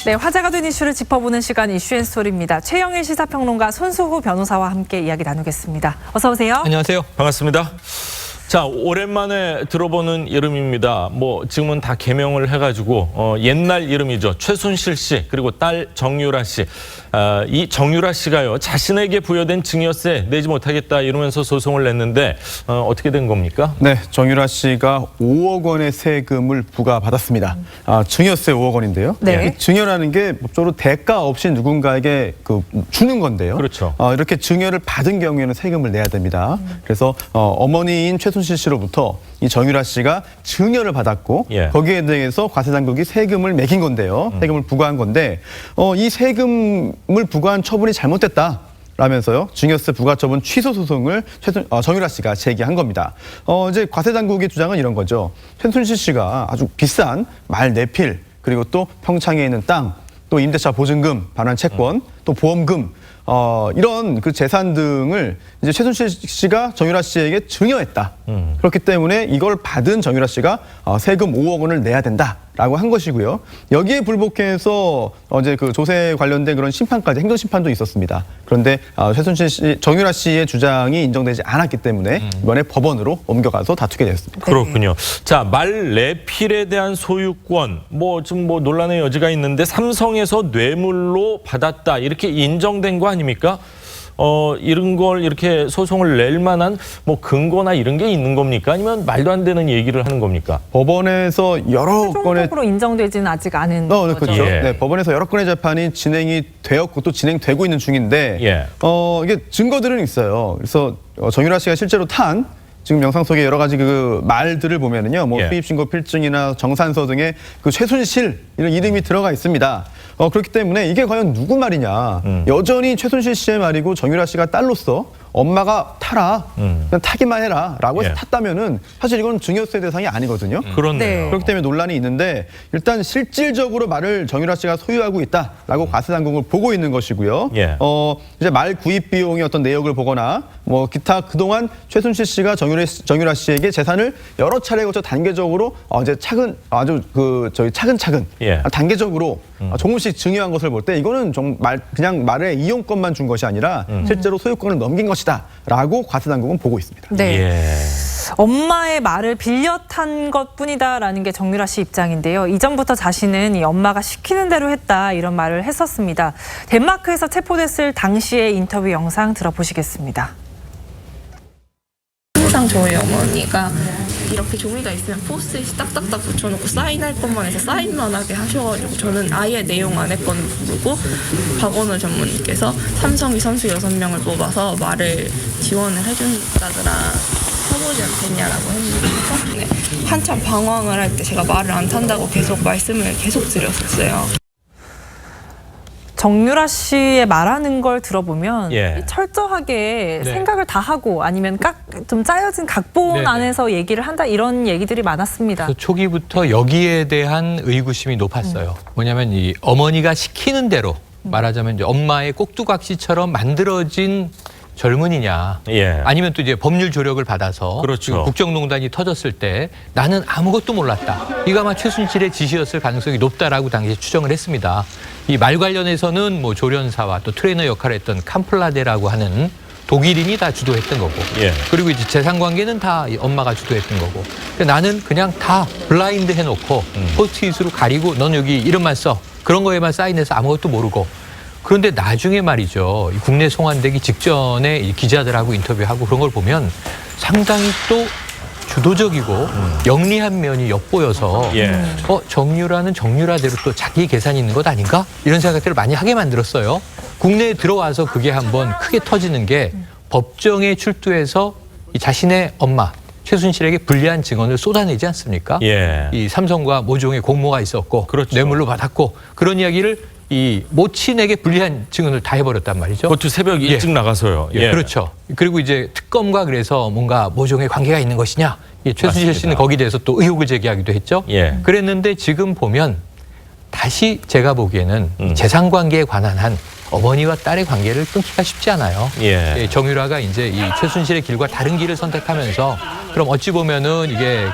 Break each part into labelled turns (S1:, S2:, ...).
S1: 네, 화제가 된 이슈를 짚어보는 시간 이슈앤스토리입니다. 최영일 시사평론가 손수호 변호사와 함께 이야기 나누겠습니다. 어서 오세요.
S2: 안녕하세요. 반갑습니다. 자, 오랜만에 들어보는 이름입니다. 지금은 다 개명을 해가지고 옛날 이름이죠. 최순실 씨 그리고 딸 정유라 씨. 이 정유라 씨가요, 자신에게 부여된 증여세 내지 못하겠다 이러면서 소송을 냈는데 어떻게 된 겁니까?
S3: 네, 정유라 씨가 5억 원의 세금을 부과받았습니다. 증여세 5억 원인데요.
S1: 네.
S3: 이 증여라는 게 법적으로 대가 없이 누군가에게 주는 건데요.
S2: 그렇죠.
S3: 이렇게 증여를 받은 경우에는 세금을 내야 됩니다. 그래서 어머니인 최순실 씨로부터 이 정유라 씨가 증여를 받았고
S2: 예.
S3: 거기에 대해서 과세당국이 세금을 매긴 건데요. 세금을 부과한 건데 이 세금을 부과한 처분이 잘못됐다. 라면서요, 증여세 부과 처분 취소 소송을 정유라 씨가 제기한 겁니다. 이제 과세당국의 주장은 이런 거죠. 최순실 씨가 아주 비싼 말 4필, 그리고 또 평창에 있는 땅, 또 임대차 보증금, 반환 채권, 또 보험금, 이런 그 재산 등을 이제 최순실 씨가 정유라 씨에게 증여했다. 그렇기 때문에 이걸 받은 정유라 씨가 세금 5억 원을 내야 된다라고 한 것이고요. 여기에 불복해서 이제 그 조세 관련된 그런 심판까지, 행정 심판도 있었습니다. 그런데 최순실 씨, 정유라 씨의 주장이 인정되지 않았기 때문에 이번에 법원으로 옮겨가서 다투게 되었습니다.
S2: 그렇군요. 자, 말 4필에 대한 소유권, 좀 논란의 여지가 있는데 삼성에서 뇌물로 받았다 이렇게 인정된 거 아닙니까? 이런 걸 이렇게 소송을 낼 만한 근거나 이런 게 있는 겁니까? 아니면 말도 안 되는 얘기를 하는 겁니까?
S3: 법원에서 여러 건의
S1: 최종적으로 인정되지는 아직 않은 거죠.
S3: 그렇죠.
S2: 예.
S3: 네, 법원에서 여러 건의 재판이 진행이 되었고 또 진행되고 있는 중인데
S2: 예.
S3: 이게 증거들은 있어요. 그래서 정유라 씨가 실제로 탄 지금 영상 속에 여러 가지 그 말들을 보면은요,
S2: 예.
S3: 수입신고 필증이나 정산서 등의 그 최순실 이런 이름이 들어가 있습니다. 그렇기 때문에 이게 과연 누구 말이냐? 여전히 최순실 씨의 말이고 정유라 씨가 딸로서 엄마가 타라, 그냥 타기만 해라라고 해서
S2: 예.
S3: 탔다면은 사실 이건 증여세 대상이 아니거든요.
S2: 그렇네요.
S1: 네.
S3: 그렇기 때문에 논란이 있는데 일단 실질적으로 말을 정유라 씨가 소유하고 있다라고 과세당국을 보고 있는 것이고요.
S2: 예.
S3: 이제 말 구입 비용의 어떤 내역을 보거나 기타 그동안 최순실 씨가 정유라 씨에게 재산을 여러 차례 거쳐 단계적으로 이제 차근차근
S2: 예.
S3: 단계적으로 조금씩 증여한 것을 볼 때 이거는 그냥 말의 이용권만 준 것이 아니라 실제로 소유권을 넘긴 것이다라고 과세당국은 보고 있습니다.
S1: 네.
S2: 예.
S1: 엄마의 말을 빌려 탄 것뿐이다라는 게 정유라 씨 입장인데요. 이전부터 자신은 이 엄마가 시키는 대로 했다 이런 말을 했었습니다. 덴마크에서 체포됐을 당시의 인터뷰 영상 들어보시겠습니다.
S4: 항상 저희 어머니가 이렇게 종이가 있으면 포스트잇 딱딱딱 붙여놓고 사인할 것만 해서 사인만 하게 하셔가지고 저는 아예 내용 안 했건 모르고 박원호 전무님께서 삼성이 선수 6명을 뽑아서 말을 지원을 해준다더라, 해보지 않겠냐라고 했는데 한참 방황을 할 때 제가 말을 안 탄다고 계속 말씀을 계속 드렸었어요.
S1: 정유라 씨의 말하는 걸 들어보면
S2: 예.
S1: 철저하게
S2: 네.
S1: 생각을 다 하고 아니면 좀 짜여진 각본
S2: 네네.
S1: 안에서 얘기를 한다 이런 얘기들이 많았습니다.
S5: 그래서 초기부터 여기에 대한 의구심이 높았어요. 뭐냐면 이 어머니가 시키는 대로 말하자면 이제 엄마의 꼭두각시처럼 만들어진 젊은이냐,
S2: 예.
S5: 아니면 또 이제 법률 조력을 받아서
S2: 그렇죠.
S5: 지금 국정농단이 터졌을 때 나는 아무것도 몰랐다. 이거 아마 최순실의 지시였을 가능성이 높다라고 당시에 추정을 했습니다. 이 말 관련해서는 조련사와 또 트레이너 역할을 했던 캄플라데라고 하는 독일인이 다 주도했던 거고,
S2: 예.
S5: 그리고 이제 재산 관계는 다 엄마가 주도했던 거고. 근데 나는 그냥 다 블라인드 해놓고 포스트잇으로 가리고 넌 여기 이름만 써. 그런 거에만 사인해서 아무것도 모르고. 그런데 나중에 말이죠, 국내 송환되기 직전에 이 기자들하고 인터뷰하고 그런 걸 보면 상당히 또 주도적이고 영리한 면이 엿보여서
S2: 예.
S5: 정유라는 정유라대로 또 자기 계산이 있는 것 아닌가? 이런 생각들을 많이 하게 만들었어요. 국내에 들어와서 그게 한번 크게 터지는 게 법정에 출두해서 이 자신의 엄마 최순실에게 불리한 증언을 쏟아내지 않습니까?
S2: 예.
S5: 이 삼성과 모종의 공모가 있었고
S2: 그렇죠.
S5: 뇌물로 받았고 그런 이야기를 이 모친에게 불리한 증언을 다 해버렸단 말이죠.
S2: 그것도 새벽 일찍 나가서요.
S5: 예, 그렇죠. 그리고 이제 특검과 그래서 뭔가 모종의 관계가 있는 것이냐. 최순실
S2: 맞습니다.
S5: 씨는 거기에 대해서 또 의혹을 제기하기도 했죠.
S2: 예.
S5: 그랬는데 지금 보면 다시 제가 보기에는 재산 관계에 관한 한 어머니와 딸의 관계를 끊기가 쉽지 않아요.
S2: 예.
S5: 정유라가 이제 이 최순실의 길과 다른 길을 선택하면서 그럼 어찌 보면은 이게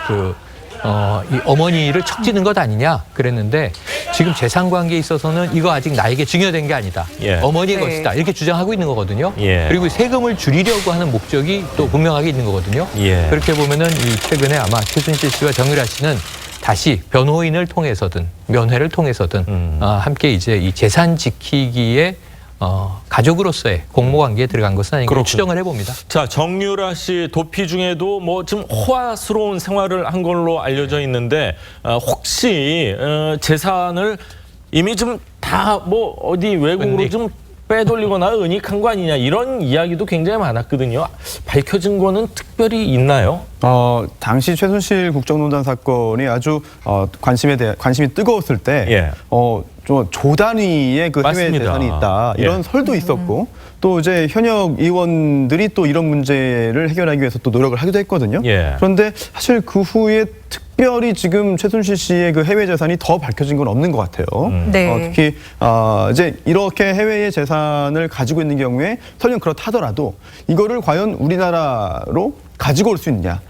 S5: 이 어머니를 척지는 것 아니냐 그랬는데 지금 재산 관계에 있어서는 이거 아직 나에게 증여된 게 아니다.
S2: 예.
S5: 어머니의
S1: 네.
S5: 것이다. 이렇게 주장하고 있는 거거든요.
S2: 예.
S5: 그리고 세금을 줄이려고 하는 목적이 또 분명하게 있는 거거든요.
S2: 예.
S5: 그렇게 보면은 이 최근에 아마 최순실 씨와 정유라 씨는 다시 변호인을 통해서든 면회를 통해서든 함께 이제 이 재산 지키기에 가족으로서의 공모 관계에 들어간 것은 아닌가
S2: 그렇군요.
S5: 추정을 해봅니다.
S2: 자, 정유라 씨 도피 중에도 뭐 좀 호화스러운 생활을 한 걸로 알려져 있는데 혹시 재산을 이미 좀 다 뭐 어디 외국으로
S5: 은닉.
S2: 좀 빼돌리거나 은닉한 거 아니냐 이런 이야기도 굉장히 많았거든요. 밝혀진 거는 특별히 있나요?
S3: 당시 최순실 국정농단 사건이 아주 관심이 뜨거웠을 때,
S2: 예.
S3: 좀 조단위의 그 해외
S2: 맞습니다.
S3: 재산이 있다 이런
S2: 예.
S3: 설도 있었고, 또 이제 현역 의원들이 또 이런 문제를 해결하기 위해서 또 노력을 하기도 했거든요.
S2: 예.
S3: 그런데 사실 그 후에 특별히 지금 최순실 씨의 그 해외 재산이 더 밝혀진 건 없는 것 같아요.
S1: 네.
S3: 특히 이제 이렇게 해외의 재산을 가지고 있는 경우에 설령 그렇다더라도 이거를 과연 우리나라로 가지고 올 수 있느냐,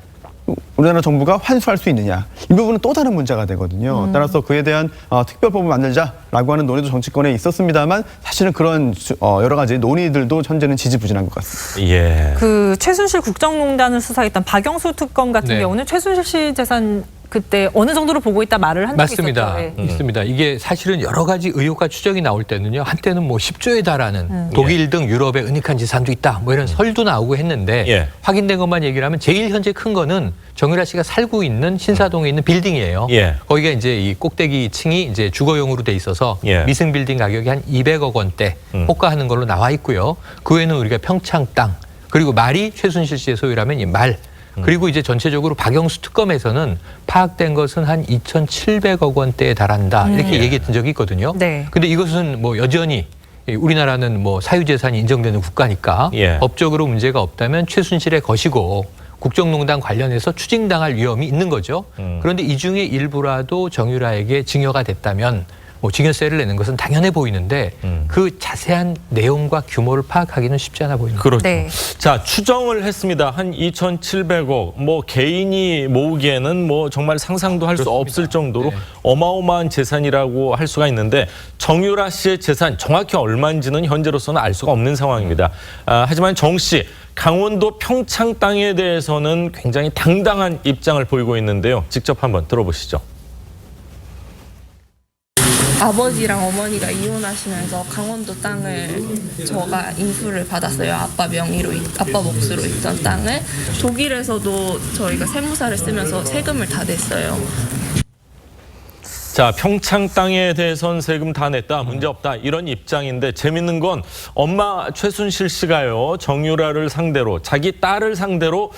S3: 우리나라 정부가 환수할 수 있느냐, 이 부분은 또 다른 문제가 되거든요. 따라서 그에 대한 특별법을 만들자라고 하는 논의도 정치권에 있었습니다만 사실은 그런 여러 가지 논의들도 현재는 지지부진한 것 같습니다.
S2: 예.
S1: 그 최순실 국정농단을 수사했던 박영수 특검 같은
S5: 네.
S1: 경우는 최순실 씨 재산 그때 어느 정도로 보고 있다 말을 한 적이
S5: 맞습니다.
S1: 있었죠. 예.
S5: 있습니다. 이게 사실은 여러 가지 의혹과 추정이 나올 때는요. 한때는 뭐 10조에 달하는 독일 등 유럽의 은닉한 재산도 있다. 뭐 이런 설도 나오고 했는데
S2: 예.
S5: 확인된 것만 얘기를 하면 제일 현재 큰 거는 정유라 씨가 살고 있는 신사동에 있는 빌딩이에요.
S2: 예.
S5: 거기가 이제 이 꼭대기 층이 이제 주거용으로 돼 있어서
S2: 예.
S5: 미승 빌딩 가격이 한 200억 원대 호가하는 걸로 나와 있고요. 그 외에는 우리가 평창 땅 그리고 말이 최순실 씨의 소유라면 이 말. 그리고 이제 전체적으로 박영수 특검에서는 파악된 것은 한 2,700억 원대에 달한다. 이렇게 얘기했던 적이 있거든요.
S1: 네.
S5: 근데 이것은 뭐 여전히 우리나라는 뭐 사유재산이 인정되는 국가니까
S2: 예.
S5: 법적으로 문제가 없다면 최순실의 것이고 국정농단 관련해서 추징당할 위험이 있는 거죠. 그런데 이 중에 일부라도 정유라에게 증여가 됐다면 뭐 증여세를 내는 것은 당연해 보이는데 그 자세한 내용과 규모를 파악하기는 쉽지 않아 보입니다.
S2: 그렇죠.
S1: 네.
S2: 자, 추정을 했습니다. 한 2,700억. 뭐 개인이 모으기에는 뭐 정말 상상도 할 수 없을 정도로
S5: 네.
S2: 어마어마한 재산이라고 할 수가 있는데 정유라 씨의 재산 정확히 얼마인지는 현재로서는 알 수가 없는 상황입니다. 하지만 정 씨, 강원도 평창 땅에 대해서는 굉장히 당당한 입장을 보이고 있는데요. 직접 한번 들어보시죠.
S4: 아버지랑 어머니가 이혼하시면서 강원도 땅을 저가 인수를 받았어요. 아빠 명의로, 아빠 몫으로 있던 땅을. 독일에서도 저희가 세무사를 쓰면서 세금을 다 냈어요.
S2: 자, 평창 땅에 대해선 세금 다 냈다, 문제없다 이런 입장인데 재밌는 건 엄마 최순실 씨가요. 정유라를 상대로 자기 딸을 상대로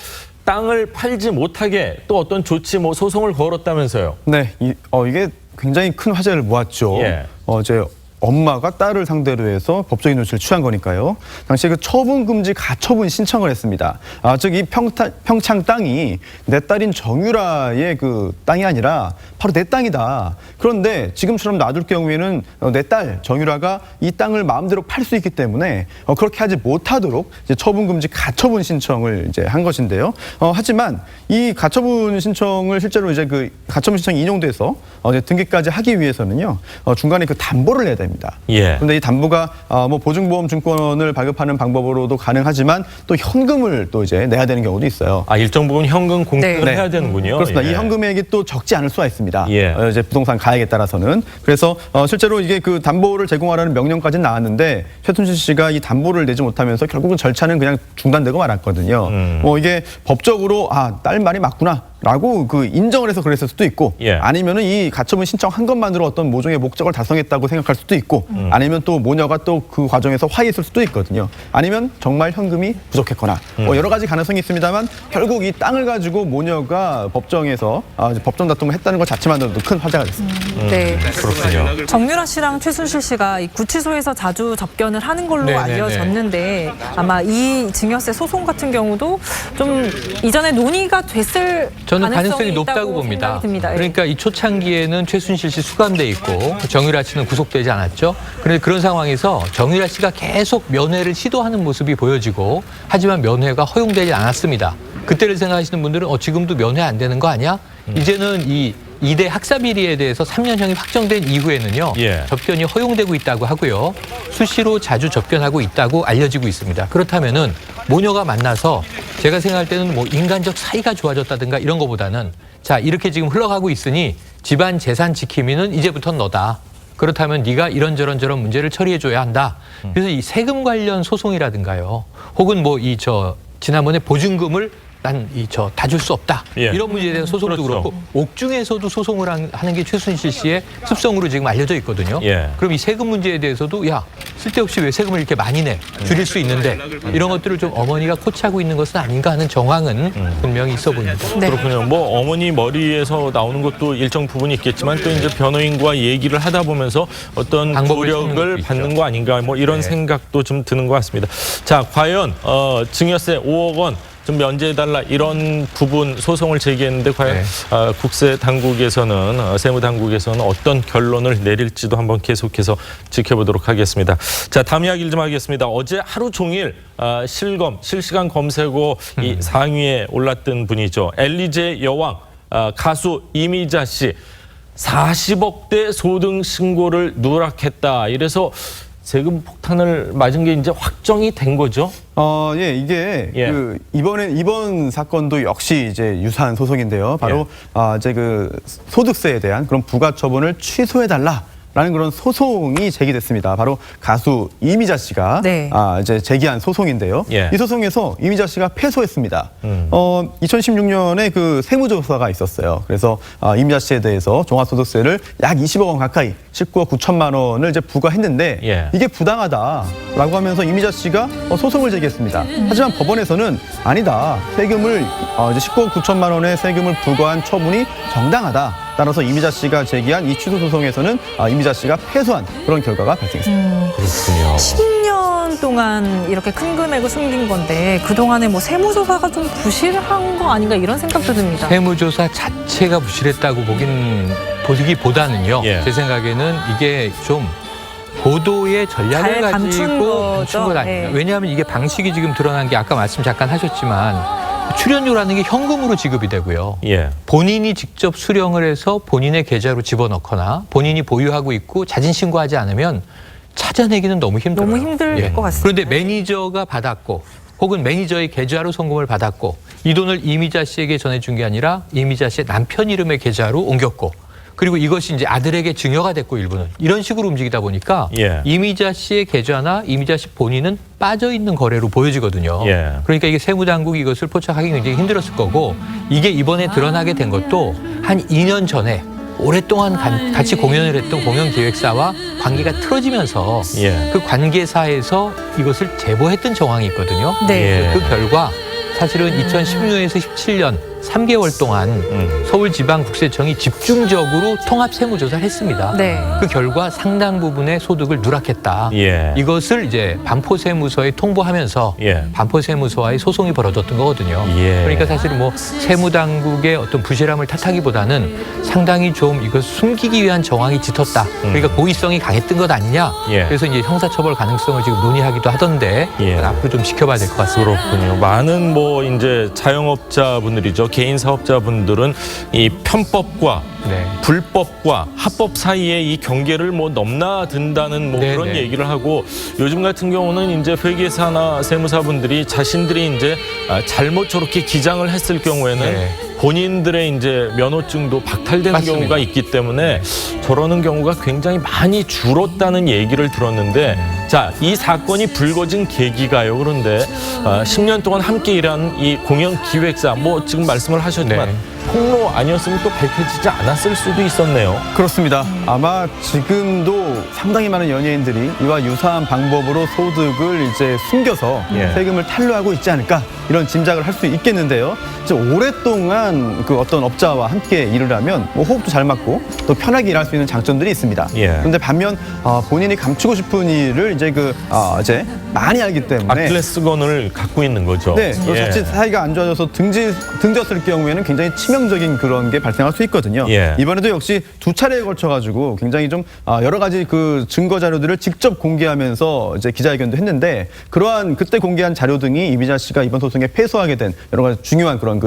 S2: 땅을 팔지 못하게 또 어떤 조치 뭐 소송을 걸었다면서요.
S3: 네, 이게 굉장히 큰 화제를 모았죠.
S2: 예.
S3: 이제 엄마가 딸을 상대로 해서 법적인 조치를 취한 거니까요. 당시에 그 처분금지 가처분 신청을 했습니다. 즉 이 평창 땅이 내 딸인 정유라의 그 땅이 아니라 바로 내 땅이다. 그런데 지금처럼 놔둘 경우에는 내 딸 정유라가 이 땅을 마음대로 팔 수 있기 때문에 그렇게 하지 못하도록 이제 처분금지 가처분 신청을 이제 한 것인데요. 하지만 이 가처분 신청을 실제로 이제 그 가처분 신청이 인용돼서 이제 등기까지 하기 위해서는요. 중간에 그 담보를 내야 됩니다.
S2: 예.
S3: 그런데 이 담보가 뭐 보증보험 증권을 발급하는 방법으로도 가능하지만 또 현금을 또 이제 내야 되는 경우도 있어요.
S2: 일정 부분 현금 공개를
S1: 네.
S2: 해야 되는군요.
S3: 그렇습니다.
S2: 예.
S3: 이 현금액이 또 적지 않을 수가 있습니다.
S2: 예.
S3: 이제 부동산 가액에 따라서는. 그래서 실제로 이게 그 담보를 제공하라는 명령까지는 나왔는데 최순실 씨가 이 담보를 내지 못하면서 결국은 절차는 그냥 중단되고 말았거든요. 뭐 이게 법적으로 딸 말이 맞구나. 라고 그 인정을 해서 그랬을 수도 있고
S2: 예.
S3: 아니면은 이 가처분 신청한 것만으로 어떤 모종의 목적을 달성했다고 생각할 수도 있고 아니면 또 모녀가 또 그 과정에서 화해했을 수도 있거든요. 아니면 정말 현금이 부족했거나 뭐 여러 가지 가능성이 있습니다만 결국 이 땅을 가지고 모녀가 법정에서 법정 다툼을 했다는 것 자체만으로도 큰 화제가 됐습니다.
S1: 네.
S2: 그렇군요.
S1: 정유라 씨랑 최순실 씨가 이 구치소에서 자주 접견을 하는 걸로
S5: 네네네.
S1: 알려졌는데 아마 이 증여세 소송 같은 경우도 좀 이전에 논의가 됐을
S5: 저는 가능성이
S1: 있다고
S5: 높다고 봅니다.
S1: 생각이 듭니다. 예.
S5: 그러니까 이 초창기에는 최순실 씨 수감돼 있고 정유라 씨는 구속되지 않았죠. 그런데 그런 상황에서 정유라 씨가 계속 면회를 시도하는 모습이 보여지고 하지만 면회가 허용되지 않았습니다. 그때를 생각하시는 분들은 지금도 면회 안 되는 거 아니야? 이제는 이 이대 학사 비리에 대해서 3년형이 확정된 이후에는요.
S2: 예.
S5: 접견이 허용되고 있다고 하고요. 수시로 자주 접견하고 있다고 알려지고 있습니다. 그렇다면은 모녀가 만나서 제가 생각할 때는 뭐 인간적 사이가 좋아졌다든가 이런 거보다는 자, 이렇게 지금 흘러가고 있으니 집안 재산 지킴이는 이제부터는 너다. 그렇다면 네가 이런저런 문제를 처리해줘야 한다. 그래서 이 세금 관련 소송이라든가요. 혹은 뭐 지난번에 보증금을 난 다 줄 수 없다.
S2: 예.
S5: 이런 문제에 대한 소송도
S2: 그렇죠.
S5: 그렇고 옥중에서도 소송을 하는 게 최순실 씨의 습성으로 지금 알려져 있거든요.
S2: 예.
S5: 그럼 이 세금 문제에 대해서도 야, 쓸데없이 왜 세금을 이렇게 많이 내? 줄일 수 있는데 이런 것들을 좀 어머니가 코치하고 있는 것은 아닌가 하는 정황은 분명히 있어 보입니다.
S1: 네.
S2: 그렇군요. 뭐 어머니 머리에서 나오는 것도 일정 부분이 있겠지만 또 이제 변호인과 얘기를 하다 보면서 어떤
S5: 방법을 찾는
S2: 조력을
S5: 것도
S2: 받는
S5: 있죠.
S2: 거 아닌가 뭐 이런
S5: 네.
S2: 생각도 좀 드는 것 같습니다. 자, 과연 증여세 5억 원 좀 면제해달라 이런 부분 소송을 제기했는데 과연
S5: 네.
S2: 국세 당국에서는 세무 당국에서는 어떤 결론을 내릴지도 한번 계속해서 지켜보도록 하겠습니다. 자, 다음 이야기를 좀 하겠습니다. 어제 하루 종일 실시간 검색어 이 상위에 올랐던 분이죠. 엘리제 여왕 가수 이미자 씨 40억대 소등 신고를 누락했다. 이래서 세금 폭탄을 맞은 게 이제 확정이 된 거죠.
S3: 예, 이게
S2: 예.
S3: 이번 사건도 역시 이제 유사한 소송인데요. 바로 이제 소득세에 대한 그런 부과 처분을 취소해 달라라는 그런 소송이 제기됐습니다. 바로 가수 이미자 씨가
S1: 네.
S3: 이제 제기한 소송인데요.
S2: 예.
S3: 이 소송에서 이미자 씨가 패소했습니다. 2016년에 그 세무조사가 있었어요. 그래서 이미자 씨에 대해서 종합소득세를 약 20억 원 가까이 19억 9천만 원을 이제 부과했는데
S2: 예.
S3: 이게 부당하다라고 하면서 이미자 씨가 소송을 제기했습니다. 하지만 법원에서는 아니다. 세금을 이제 19억 9천만 원의 세금을 부과한 처분이 정당하다. 따라서 이미자 씨가 제기한 이 취소 소송에서는 이미자 씨가 패소한 그런 결과가 발생했습니다.
S2: 그렇군요.
S1: 10년 동안 이렇게 큰 금액을 숨긴 건데 그동안에 뭐 세무조사가 좀 부실한 거 아닌가 이런 생각도 듭니다.
S5: 세무조사 자체가 부실했다고 보기보다는요.
S2: 예.
S5: 제 생각에는 이게 좀 보도의 전략을
S1: 잘 감춘
S5: 가지고
S1: 거죠.
S5: 감춘 것 아니에요.
S1: 네.
S5: 왜냐하면 이게 방식이 지금 드러난 게 아까 말씀 잠깐 하셨지만 출연료라는 게 현금으로 지급이 되고요.
S2: 예.
S5: 본인이 직접 수령을 해서 본인의 계좌로 집어넣거나 본인이 보유하고 있고 자진 신고하지 않으면 찾아내기는 너무 힘들어요.
S1: 너무 힘들 것 같습니다.
S5: 그런데 매니저가 받았고 혹은 매니저의 계좌로 송금을 받았고 이 돈을 이미자 씨에게 전해준 게 아니라 이미자 씨의 남편 이름의 계좌로 옮겼고 그리고 이것이 이제 아들에게 증여가 됐고 일부는 이런 식으로 움직이다 보니까
S2: 예.
S5: 이미자 씨의 계좌나 이미자 씨 본인은 빠져 있는 거래로 보여지거든요.
S2: 예.
S5: 그러니까 이게 세무당국이 이것을 포착하기 굉장히 힘들었을 거고 이게 이번에 드러나게 된 것도 한 2년 전에 오랫동안 같이 공연을 했던 공연기획사와 관계가 틀어지면서
S2: 예.
S5: 그 관계사에서 이것을 제보했던 정황이 있거든요.
S1: 네.
S2: 예.
S5: 그 결과 사실은 2016년에서 17년 3개월 동안 서울지방국세청이 집중적으로 통합세무조사를 했습니다.
S1: 네.
S5: 그 결과 상당 부분의 소득을 누락했다.
S2: 예.
S5: 이것을 이제 반포세무서에 통보하면서
S2: 예.
S5: 반포세무서와의 소송이 벌어졌던 거거든요.
S2: 예.
S5: 그러니까 사실 뭐 세무당국의 어떤 부실함을 탓하기 보다는 상당히 좀 이걸 숨기기 위한 정황이 짙었다. 그러니까 고의성이 강했던 것 아니냐.
S2: 예.
S5: 그래서 이제 형사처벌 가능성을 지금 논의하기도 하던데
S2: 예.
S5: 앞으로 좀 지켜봐야 될 것 같습니다.
S2: 그렇군요. 많은 뭐 이제 자영업자분들이죠. 개인 사업자분들은 이 편법과
S5: 네.
S2: 불법과 합법 사이에 이 경계를 뭐 넘나든다는 뭐
S5: 네,
S2: 그런
S5: 네.
S2: 얘기를 하고 요즘 같은 경우는 이제 회계사나 세무사분들이 자신들이 이제 잘못 저렇게 기장을 했을 경우에는
S5: 네.
S2: 본인들의 이제 면허증도 박탈되는
S5: 맞습니다.
S2: 경우가 있기 때문에 저러는 경우가 굉장히 많이 줄었다는 얘기를 들었는데 자, 이 사건이 불거진 계기가요. 그런데 10년 동안 함께 일한 이 공연 기획사 뭐 지금 말씀을 하셨지만
S5: 네.
S2: 폭로 아니었으면 또 밝혀지지 않았을 수도 있었네요.
S3: 그렇습니다. 아마 지금도 상당히 많은 연예인들이 이와 유사한 방법으로 소득을 이제 숨겨서
S2: 예.
S3: 세금을 탈루하고 있지 않을까 이런 짐작을 할 수 있겠는데요. 이제 오랫동안 그 어떤 업자와 함께 일을 하면 뭐 호흡도 잘 맞고 또 편하게 일할 수 있는 장점들이 있습니다.
S2: 예.
S3: 그런데 반면 본인이 감추고 싶은 일을 이제 이제 많이 알기 때문에
S2: 아킬레스건을 갖고 있는 거죠.
S3: 네,
S2: 예.
S3: 자칫 사이가 안 좋아져서 등졌을 경우에는 굉장히 치명적인 그런 게 발생할 수 있거든요.
S2: 예.
S3: 이번에도 역시 두 차례에 걸쳐가지고 굉장히 좀 여러 가지 그 증거 자료들을 직접 공개하면서 이제 기자회견도 했는데 그러한 그때 공개한 자료 등이 이미자 씨가 이번 소송에 패소하게 된 여러 가지 중요한 그런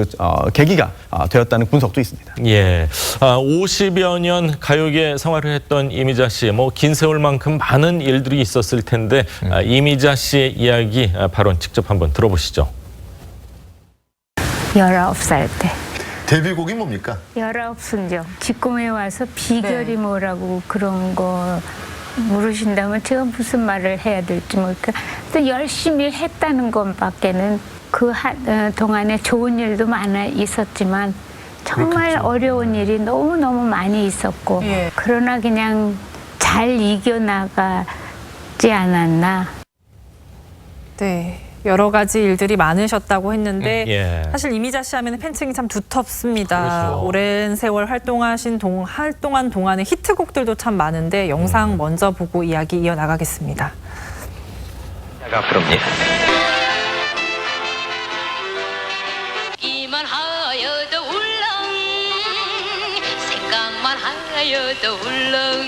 S3: 계기가 되었다는 분석도 있습니다.
S2: 예, 50여 년 가요계 생활을 했던 이미자 씨, 뭐 긴 세월만큼 많은 일들이 있었을 텐데 이미자 씨의 이야기 발언 직접 한번 들어보시죠.
S6: 19살 때.
S7: 데뷔곡이 뭡니까?
S6: 19순정. 직공에 와서 비결이 뭐라고 그런 거 물으신다면 제가 무슨 말을 해야 될지 모르니까 또 열심히 했다는 것밖에는 그 동안에 좋은 일도 많아 있었지만 정말 어려운 일이 너무너무 많이 있었고
S1: 예.
S6: 그러나 그냥 잘 이겨나가지 않았나.
S1: 네. 여러 가지 일들이 많으셨다고 했는데
S2: 예.
S1: 사실 이미자 씨 하면 팬층이 참 두텁습니다.
S2: 그렇죠.
S1: 오랜 세월 활동한 동안에 히트곡들도 참 많은데 영상 먼저 보고 이야기 이어나가겠습니다.
S5: 앞으로입니다.
S8: 이만하여도 울렁 생각만 하여도 울렁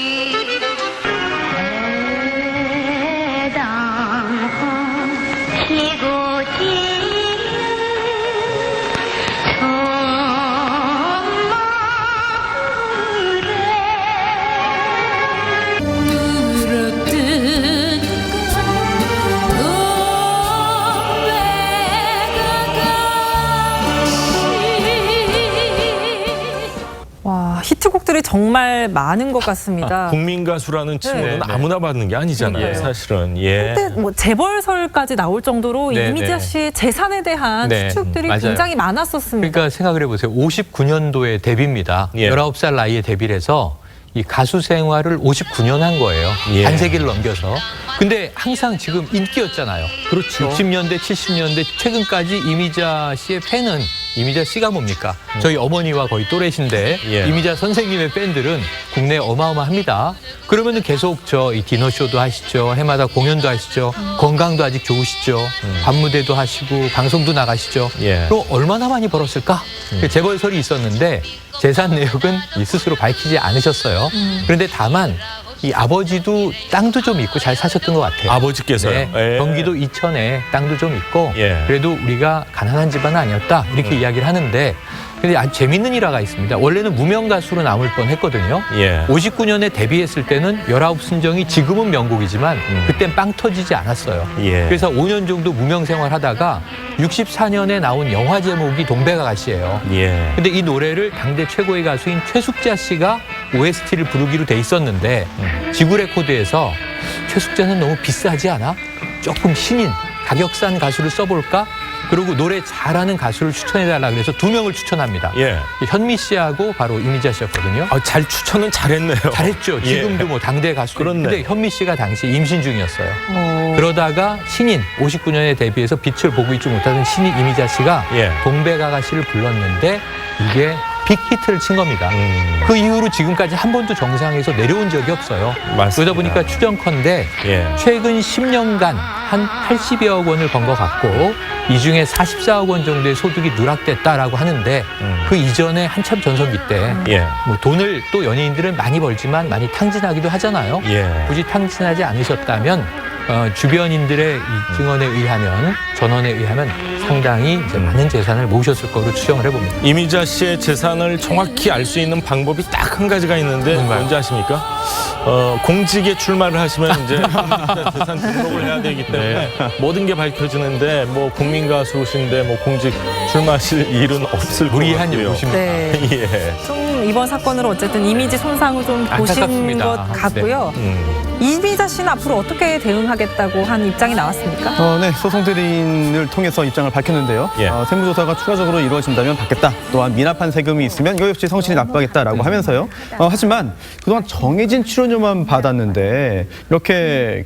S1: 와, 히트곡들이 정말 많은 것 같습니다.
S2: 국민 가수라는 칭호는
S1: 네.
S2: 아무나 받는 게 아니잖아요,
S1: 그러니까요.
S2: 사실은. 예.
S1: 근데 뭐 재벌설까지 나올 정도로
S5: 네,
S1: 이미자
S5: 네.
S1: 씨의 재산에 대한
S5: 네,
S1: 추측들이
S5: 맞아요.
S1: 굉장히 많았었습니다.
S5: 그러니까 생각을 해보세요. 59년도에 데뷔입니다.
S2: 예.
S5: 19살 나이에 데뷔를 해서 이 가수 생활을 59년 한 거예요.
S2: 예.
S5: 반세기를 넘겨서. 근데 항상 지금 인기였잖아요.
S2: 그렇죠.
S5: 60년대, 70년대 최근까지 이미자 씨의 팬은 이미자 씨가 뭡니까? 저희 어머니와 거의 또래신데
S2: 예.
S5: 이미자 선생님의 팬들은 국내에 어마어마합니다. 그러면은 계속 이 디너쇼도 하시죠. 해마다 공연도 하시죠. 건강도 아직 좋으시죠. 밤무대도 하시고 방송도 나가시죠.
S2: 예.
S5: 그럼 얼마나 많이 벌었을까? 재벌설이 있었는데 재산 내역은 스스로 밝히지 않으셨어요. 그런데 다만 이 아버지도 땅도 좀 있고 잘 사셨던 것 같아요.
S2: 아버지께서요?
S5: 네,
S2: 예.
S5: 경기도 이천에 땅도 좀 있고
S2: 예.
S5: 그래도 우리가 가난한 집안은 아니었다 이렇게 이야기를 하는데 근데 아주 재밌는 일화가 있습니다. 원래는 무명 가수로 남을 뻔했거든요.
S2: 예.
S5: 59년에 데뷔했을 때는 19순정이 지금은 명곡이지만 그땐 빵 터지지 않았어요.
S2: 예.
S5: 그래서 5년 정도 무명 생활하다가 64년에 나온 영화 제목이 동백아가씨예요.
S2: 예.
S5: 근데 이 노래를 당대 최고의 가수인 최숙자 씨가 OST를 부르기로 돼 있었는데 지구 레코드에서 최숙자는 너무 비싸지 않아? 조금 신인, 가격 싼 가수를 써볼까? 그리고 노래 잘하는 가수를 추천해달라 그래서 2명을 추천합니다.
S2: 예.
S5: 현미 씨하고 바로 이미자 씨였거든요.
S2: 잘 추천은 잘했네요.
S5: 잘했죠. 지금도
S2: 예.
S5: 뭐 당대 가수.
S2: 그렇네.
S5: 근데 현미 씨가 당시 임신 중이었어요. 그러다가 신인 59년에 데뷔해서 빛을 보고 있지 못하던 신인 이미자 씨가
S2: 예.
S5: 동백아가씨를 불렀는데 이게 빅히트를 친 겁니다. 그 이후로 지금까지 한 번도 정상에서 내려온 적이 없어요.
S2: 맞습니다.
S5: 그러다 보니까 추정컨대
S2: 예.
S5: 최근 10년간 한 80여억 원을 번 것 같고 이 중에 44억 원 정도의 소득이 누락됐다라고 하는데 그 이전에 한참 전성기 때
S2: 예.
S5: 뭐 돈을 또 연예인들은 많이 벌지만 많이 탕진하기도 하잖아요.
S2: 예.
S5: 굳이 탕진하지 않으셨다면 주변인들의 이 증언에 의하면 전언에 의하면 상당히 이제 많은 재산을 모으셨을 거로 추정을 해봅니다.
S2: 이미자 씨의 재산을 정확히 알 수 있는 방법이 딱 한 가지가 있는데
S5: 뭔가요?
S2: 뭔지 아십니까? 공직에 출마를 하시면 이제 재산 등록을 해야 되기 때문에 모든 게 밝혀지는데 뭐 국민 가수신데 뭐 공직 출마하실 일은 없을
S5: 무리한
S2: 것 같고요.
S5: 요구십니다.
S1: 네.
S2: 예.
S1: 좀 이번 사건으로 어쨌든 이미지 손상을 좀 보신
S5: 안타깝습니다.
S1: 것 같고요. 이미자 씨는 앞으로 어떻게 대응하겠다고 한 입장이 나왔습니까?
S3: 네, 소송 대리인을 통해서 입장을 밝혔는데요.
S2: 예.
S3: 세무조사가 추가적으로 이루어진다면 받겠다. 또한 미납한 세금이 있으면 이거 역시 성실히 납부하겠다라고 하면서요. 하지만 그동안 정해진 출연료만 받았는데 이렇게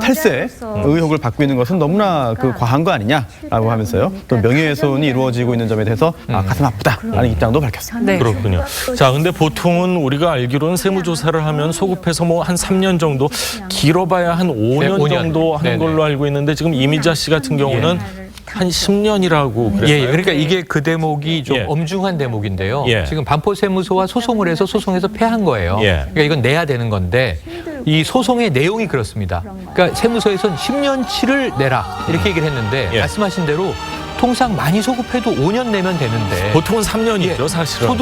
S3: 탈세 의혹을 받고 있는 것은 너무나 과한 거 아니냐라고 하면서요. 또 명예훼손이 이루어지고 있는 점에 대해서 가슴 아프다라는 입장도 밝혔습니다.
S1: 네.
S2: 그렇군요. 자, 근데 보통은 우리가 알기로는 세무조사를 하면 소급해서 뭐 한 3년 정도, 길어봐야 한 5년
S5: 네, 5년.
S2: 정도 하는
S5: 네네.
S2: 걸로 알고 있는데 지금 이미자 씨 같은 경우는 한 10년이라고 그랬어요.
S5: 예, 그러니까 이게 그 대목이 좀
S2: 예.
S5: 엄중한 대목인데요.
S2: 예.
S5: 지금 반포세무서와 소송을 해서 소송에서 패한 거예요.
S2: 예.
S5: 그러니까 이건 내야 되는 건데 이 소송의 내용이 그렇습니다. 그러니까 세무서에서는 10년치를 내라 이렇게 얘기를 했는데
S2: 예.
S5: 말씀하신 대로 통상 많이 소급해도 5년 내면 되는데
S2: 보통은 3년이죠,
S5: 예.
S2: 사실은.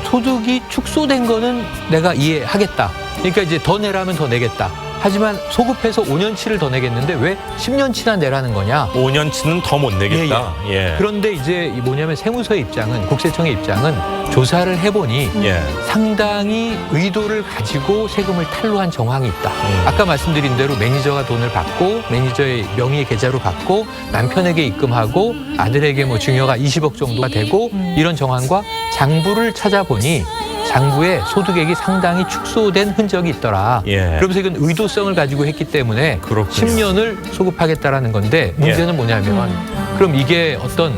S5: 소득이 축소된 거는 내가 이해하겠다. 그러니까 이제 더 내라면 더 내겠다. 하지만 소급해서 5년치를 더 내겠는데 왜 10년치나 내라는 거냐?
S2: 5년치는 더 못 내겠다. 예.
S5: 그런데 이제 뭐냐면 세무서의 입장은, 국세청의 입장은 조사를 해보니
S2: 예.
S5: 상당히 의도를 가지고 세금을 탈루한 정황이 있다. 아까 말씀드린 대로 매니저가 돈을 받고 매니저의 명의 계좌로 받고 남편에게 입금하고 아들에게 뭐 증여가 20억 정도가 되고 이런 정황과 장부를 찾아보니 장부에 소득액이 상당히 축소된 흔적이 있더라.
S2: 예.
S5: 그러면서 이건 의도성을 가지고 했기 때문에
S2: 그렇군요.
S5: 10년을 소급하겠다라는 건데 문제는 뭐냐면 그럼 이게 어떤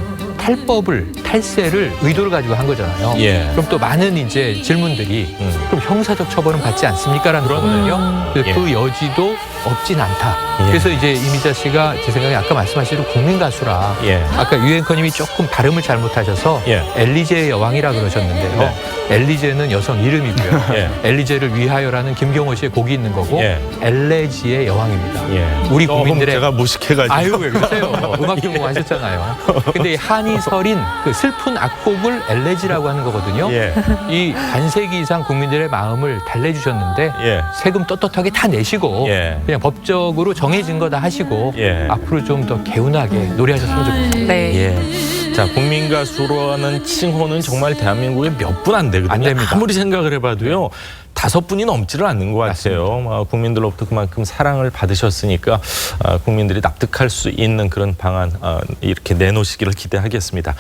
S5: 탈세를 의도를 가지고 한 거잖아요.
S2: 예.
S5: 그럼 또 많은 이제 질문들이 그럼 형사적 처벌은 받지 않습니까라는 거거든요. 그래서
S2: 예.
S5: 그 여지도 없진 않다.
S2: 예.
S5: 그래서 이제 이미자 씨가 제 생각에 아까 말씀하신 대로 국민 가수라.
S2: 예.
S5: 아까 유 앵커님이 조금 발음을 잘못하셔서
S2: 예.
S5: 엘리제의 여왕이라 그러셨는데요.
S2: 네.
S5: 엘리제는 여성 이름이고요.
S2: 예.
S5: 엘리제를 위하여라는 김경호 씨의 곡이 있는 거고
S2: 예.
S5: 엘레지의 여왕입니다.
S2: 예.
S5: 우리
S2: 조금
S5: 국민들의
S2: 제가 무식해가지고.
S5: 아유 왜 그러세요? 음악 전공하셨잖아요. 근데 이 한이설인 그 슬픈 악곡을 엘레지라고 하는 거거든요.
S2: 예.
S5: 이 반세기 이상 국민들의 마음을 달래주셨는데
S2: 예.
S5: 세금 떳떳하게 다 내시고
S2: 예.
S5: 그냥 법적으로 정해진 거 다 하시고
S2: 예.
S5: 앞으로 좀 더 개운하게 노래하셨으면 좋겠습니다.
S1: 네.
S2: 예. 자, 국민 가수라는 칭호는 정말 대한민국에 몇 분 안 되거든요.
S5: 안 됩니다.
S2: 아무리 생각을 해봐도요. 5분이 넘지를 않는 것 같아요. 국민들로부터 그만큼 사랑을 받으셨으니까 국민들이 납득할 수 있는 그런 방안 이렇게 내놓으시기를 기대하겠습니다.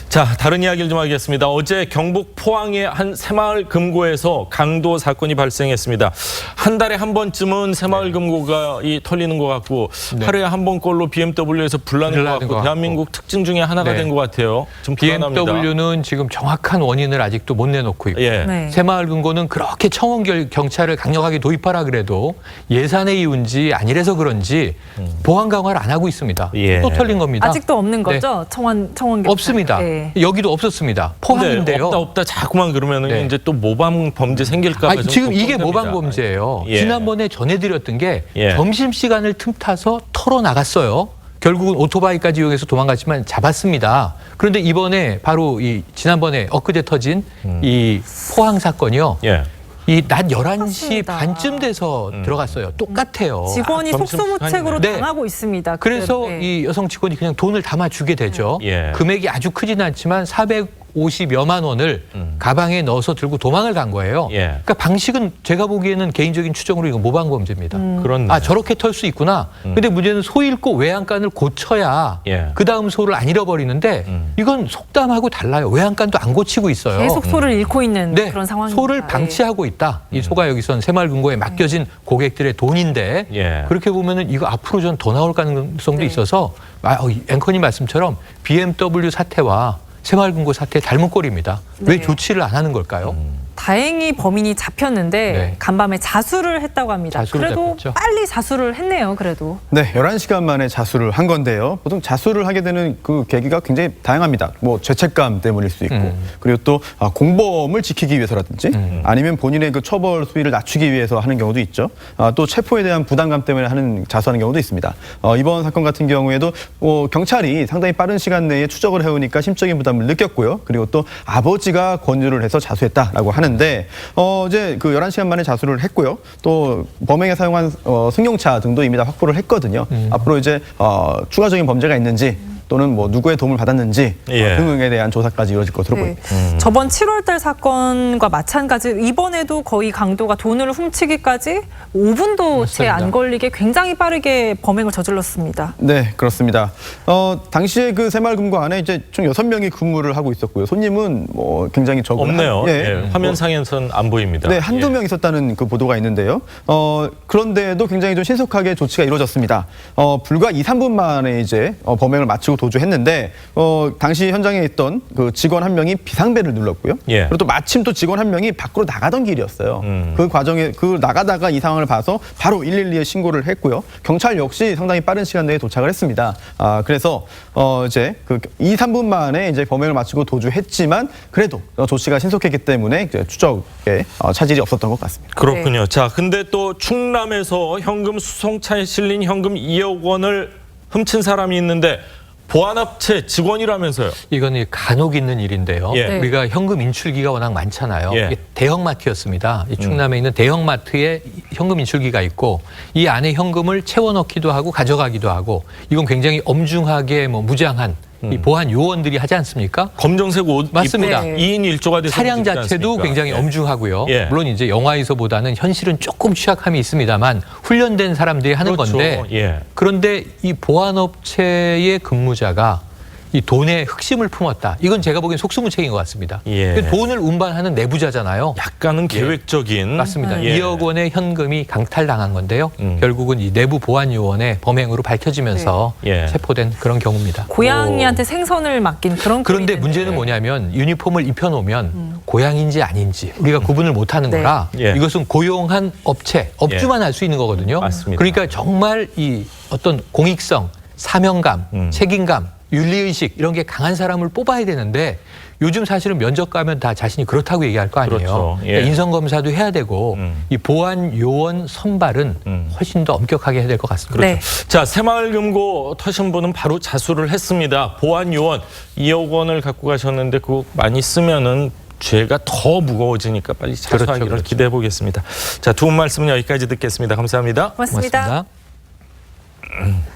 S2: 자, 다른 이야기를 좀 하겠습니다. 어제 경북 포항의 한 새마을 금고에서 강도 사건이 발생했습니다. 한 달에 한 번쯤은 새마을 금고가 털리는 것 같고
S5: 네.
S2: 하루에 한 번꼴로 BMW에서 불나는 것 같고 대한민국 특징 중에 하나가
S5: 네.
S2: 된 것 같아요. 좀 불안합니다.
S5: BMW는 지금 정확한 원인을 아직도 못 내놓고 있고
S2: 예.
S1: 네.
S5: 새마을 금고는 그렇게 청원 경찰을 강력하게 도입하라 그래도 예산의 이유인지 아니라서 그런지 보안 강화를 안 하고 있습니다.
S2: 예.
S5: 또 털린 겁니다.
S1: 아직도 없는
S5: 네.
S1: 거죠? 청원 경찰.
S5: 없습니다.
S1: 네.
S5: 여기도 없었습니다.
S2: 근데
S5: 포항인데요.
S2: 없다 자꾸만 그러면은
S5: 네.
S2: 이제 또 모방 범죄 생길까 봐
S5: 아니,
S2: 좀
S5: 지금 이게
S2: 걱정됩니다.
S5: 모방 범죄예요.
S2: 예.
S5: 지난번에 전해드렸던 게
S2: 예.
S5: 점심시간을 틈타서 털어 나갔어요. 결국은 오토바이까지 이용해서 도망갔지만 잡았습니다. 그런데 이번에 바로 이 지난번에 엊그제 터진 이 포항 사건이요.
S2: 예.
S5: 이 낮 11시
S1: 맞습니다.
S5: 반쯤 돼서 들어갔어요. 똑같아요.
S1: 직원이 속수무책으로
S5: 네.
S1: 당하고 있습니다.
S5: 그래서
S1: 네.
S5: 이 여성 직원이 그냥 돈을 담아주게 되죠.
S2: 예.
S5: 금액이 아주 크지는 않지만 450여만 원을 가방에 넣어서 들고 도망을 간 거예요.
S2: 예.
S5: 그러니까 방식은 제가 보기에는 개인적인 추정으로 이거 모방 범죄입니다.
S2: 그렇네.
S5: 아 저렇게 털 수 있구나. 근데 문제는 소 잃고 외양간을 고쳐야
S2: 예.
S5: 그 다음 소를 안 잃어버리는데 이건 속담하고 달라요. 외양간도 안 고치고 있어요.
S1: 계속 소를 잃고 있는
S5: 네,
S1: 그런 상황입니다.
S5: 소를
S1: 네.
S5: 방치하고 있다. 이 소가 여기선 새마을금고에 맡겨진 고객들의 돈인데
S2: 예.
S5: 그렇게 보면은 이거 앞으로 좀 더 나올 가능성도
S1: 네.
S5: 있어서 앵커님 말씀처럼 BMW 사태와 새마을금고 사태 닮은 꼴입니다. 왜
S1: 네.
S5: 조치를 안 하는 걸까요?
S1: 다행히 범인이 잡혔는데
S5: 네.
S1: 간밤에 자수를 했다고 합니다.
S5: 자수를
S1: 그래도
S5: 잡혔죠.
S1: 빨리 자수를 했네요. 그래도.
S3: 네, 11시간 만에 자수를 한 건데요. 보통 자수를 하게 되는 그 계기가 굉장히 다양합니다. 뭐 죄책감 때문일 수 있고, 그리고 또 공범을 지키기 위해서라든지, 아니면 본인의 그 처벌 수위를 낮추기 위해서 하는 경우도 있죠. 또 체포에 대한 부담감 때문에 자수하는 경우도 있습니다. 이번 사건 같은 경우에도 경찰이 상당히 빠른 시간 내에 추적을 해오니까 심적인 부담을 느꼈고요. 그리고 또 아버지가 권유를 해서 자수했다라고 하는데 어제 그 11시간 만에 자수를 했고요. 또 범행에 사용한 승용차 등도 이미 다 확보를 했거든요. 앞으로 이제 추가적인 범죄가 있는지 또는 뭐 누구의 도움을 받았는지
S2: 예.
S3: 등에 대한 조사까지 이루어질 것으로 보입니다.
S1: 저번 7월달 사건과 마찬가지 이번에도 거의 강도가 돈을 훔치기까지 5분도 채 안 걸리게 굉장히 빠르게 범행을 저질렀습니다.
S3: 네, 그렇습니다. 당시에 그 새마을금고 안에 이제 총 6명이 근무를 하고 있었고요. 손님은 뭐 굉장히 적은
S2: 없네요.
S3: 예.
S2: 예. 화면상에서는 안 보입니다.
S3: 네, 한두
S2: 예.
S3: 명 있었다는 그 보도가 있는데요. 그런데도 굉장히 좀 신속하게 조치가 이루어졌습니다. 불과 2, 3분 만에 이제 범행을 마치고 맞추고 도주했는데 당시 현장에 있던 그 직원 한 명이 비상벨을 눌렀고요.
S2: 예.
S3: 그리고 또 마침 또 직원 한 명이 밖으로 나가던 길이었어요. 그 과정에 나가다가 이 상황을 봐서 바로 112에 신고를 했고요. 경찰 역시 상당히 빠른 시간 내에 도착을 했습니다. 그래서 이제 그 2, 3분 만에 이제 범행을 마치고 도주했지만 그래도 조치가 신속했기 때문에 추적에 차질이 없었던 것 같습니다.
S2: 그렇군요. 자, 근데 또 충남에서 현금 수송차에 실린 현금 2억 원을 훔친 사람이 있는데 보안업체 직원이라면서요.
S5: 이거는 간혹 있는 일인데요.
S2: 예.
S5: 우리가 현금 인출기가 워낙 많잖아요.
S2: 예.
S5: 이게 대형마트였습니다. 이 충남에 있는 대형마트에 현금 인출기가 있고 이 안에 현금을 채워넣기도 하고 가져가기도 하고 이건 굉장히 엄중하게 무장한 이 보안 요원들이 하지 않습니까?
S2: 검정색 옷
S5: 맞습니다.
S2: 입고 2인 1조가 돼서
S5: 차량
S2: 움직이지
S5: 자체도
S2: 않습니까?
S5: 굉장히
S2: 예.
S5: 엄중하고요.
S2: 예.
S5: 물론 이제 영화에서보다는 현실은 조금 취약함이 있습니다만 훈련된 사람들이 하는
S2: 그렇죠.
S5: 건데
S2: 예.
S5: 그런데 이 보안업체의 근무자가 이 돈에 흑심을 품었다. 이건 제가 보기엔 속수무책인 것 같습니다.
S2: 예.
S5: 돈을 운반하는 내부자잖아요.
S2: 약간은 계획적인
S5: 맞습니다.
S2: 예.
S5: 2억 원의 현금이 강탈당한 건데요. 결국은 이 내부 보안 요원의 범행으로 밝혀지면서
S2: 예.
S5: 체포된 그런 경우입니다.
S1: 고양이한테 생선을 맡긴 그런
S5: 그런데
S1: 꼴이
S5: 문제는
S1: 됐는데.
S5: 뭐냐면 유니폼을 입혀놓으면 고양인지 아닌지 우리가 구분을 못하는
S1: 네.
S5: 거라
S2: 예.
S5: 이것은 고용한 업체, 업주만 알 수 있는 거거든요.
S2: 맞습니다.
S5: 그러니까 정말 이 어떤 공익성, 사명감, 책임감, 윤리의식 이런 게 강한 사람을 뽑아야 되는데 요즘 사실은 면접 가면 다 자신이 그렇다고 얘기할 거 아니에요.
S2: 그렇죠. 예.
S5: 그러니까 인성검사도 해야 되고 이 보안 요원 선발은 훨씬 더 엄격하게 해야 될 것 같습니다.
S1: 네.
S2: 자, 새마을금고 터신 분은 바로 자수를 했습니다. 보안 요원 2억 원을 갖고 가셨는데 그거 많이 쓰면은 죄가 더 무거워지니까 빨리 자수하기를
S5: 그렇죠.
S2: 기대해 보겠습니다. 자, 두 분 말씀 여기까지 듣겠습니다. 감사합니다.
S1: 고맙습니다.
S5: 고맙습니다.